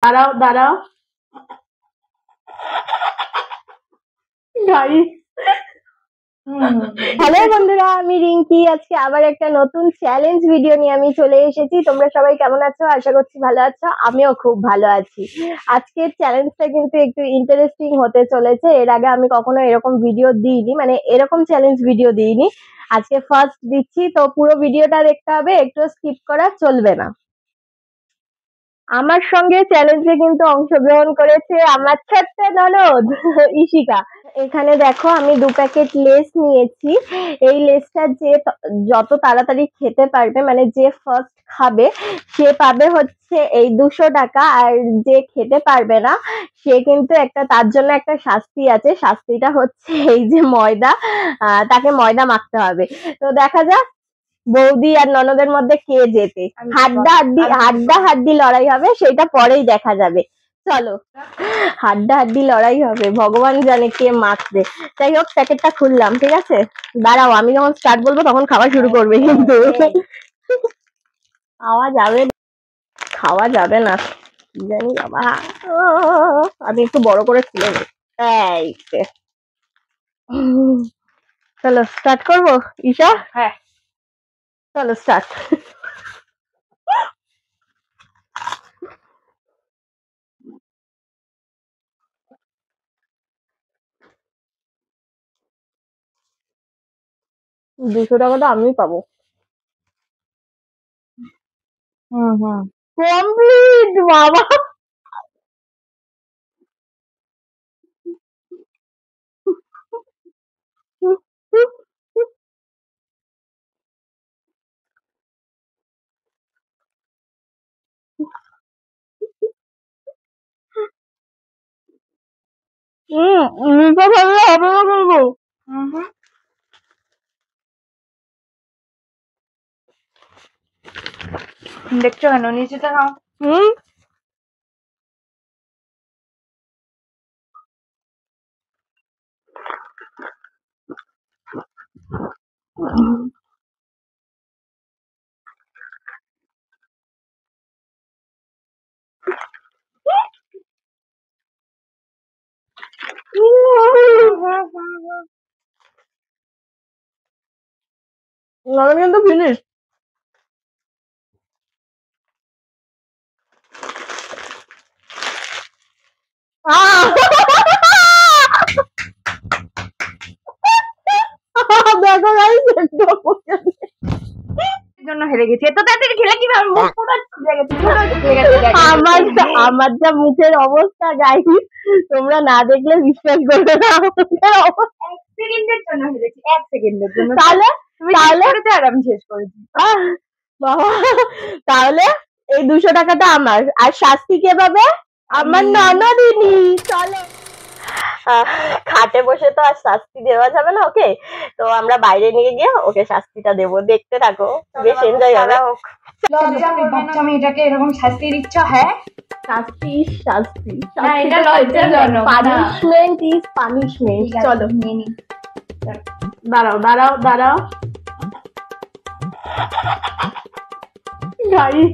দাঁড়াও দাঁড়াও guys. Hello বন্ধুরা, আমি রিঙ্কি। আজকে আবার একটা নতুন চ্যালেঞ্জ ভিডিও নিয়ে আমি চলে এসেছি। তোমরা সবাই কেমন আছো? আশা করছি ভালো আছো। আমিও খুব ভালো আছি। আজকের চ্যালেঞ্জটা কিন্তু একটু ইন্টারেস্টিং হতে চলেছে। এর আগে আমি কখনো এরকম ভিডিও দিইনি, মানে এরকম চ্যালেঞ্জ ভিডিও দিইনি। আজকে ফার্স্ট দিচ্ছি, তো পুরো ভিডিওটা দেখতে হবে, একটু স্কিপ করা চলবে না। আমার সঙ্গে চ্যালেঞ্জে কিন্তু অংশগ্রহণ করেছে আমার ছোট্ট ননদ ইশিকা। এখানে দেখো, আমি 2 প্যাকেট লেস নিয়েছি। এই লেসটা যে যত তাড়াতাড়ি খেতে পারবে, মানে যে ফার্স্ট খাবে সে পাবে হচ্ছে এই 200 টাকা। আর যে খেতে পারবে না সে কিন্তু তার জন্য একটা শাস্তি আছে। শাস্তিটা হচ্ছে এই যে ময়দা, তাকে ময়দা মাখতে হবে। তো দেখা যাক বৌদি আর ননদের মধ্যে কে জেতে। হাড্ডাহাড্ডি লড়াই হবে, সেটা পরেই দেখা যাবে। চলো, হাড্ডাহাড্ডি লড়াই হবে, ভগবান জানে কে মারবে। যাই হোক, প্যাকেটটা খুললাম, ঠিক আছে? দাঁড়াও, আমি যখন স্টার্ট বলবো তখন খাওয়া শুরু করবে, কিন্তু খাওয়া যাবে না কি জানি বাবা। আমি একটু বড় করে খুলে নিই। এই চলো স্টার্ট করবো ঈশা। হ্যাঁ চলো স্টার্ট। 200 টাকাটা আমি পাবো। কমপ্লিট বাবা। নিতে পারলে হবে না বলবো। দেখছো কেন নিচে খাও। কিন্তু ফিনিশ। দেখো গাইস, জন্য হেরে গেছি। এত তাড়াতাড়ি খেলে কিভাবে মুখ পুরো ফুলে গেছে। আমার যা মুখের অবস্থা গাইস, তোমরা না দেখলে বিশ্বাস করবে না। 1 সেকেন্ডের জন্য হেরেছি, 1 সেকেন্ডের জন্য। তাহলে আর আমি শেষ করেছি। বাবা, তাহলে এই 200 টাকাটা আমার, আর শাস্তি কে পাবে? আমার ননদিনী। চলো, খাটে বসে তো আর শাস্তি দেওয়া যাবে না ওকে, তো আমরা বাইরে নিয়ে গিয়ে ওকে শাস্তিটা দেবো। দেখতে থাকো, বেশ এনজয় হবে। লজ্জা করবে না? বাচ্চা মেয়েটাকে এরকম শাস্তি দিচ্ছ? হ্যাঁ, শাস্তি শাস্তি, না এটা লজ্জাজনক। Punishment is punishment. চলো নিয়ে নি। দাঁড়াও দাঁড়াও দাঁড়াও গাইস,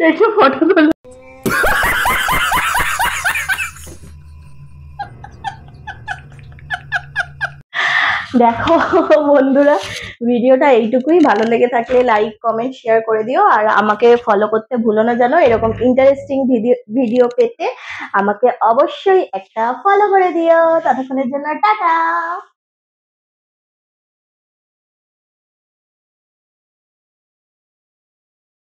একটু ফটো তোলো। দেখো বন্ধুরা, ভিডিওটা এইটুকুই। ভালো লেগে থাকলে লাইক কমেন্ট শেয়ার করে দিও, আর আমাকে ফলো করতে ভুলো না যেন। এরকম ইন্টারেস্টিং ভিডিও পেতে আমাকে অবশ্যই একটা ফলো করে দিও। ততক্ষণের জন্য টাটা।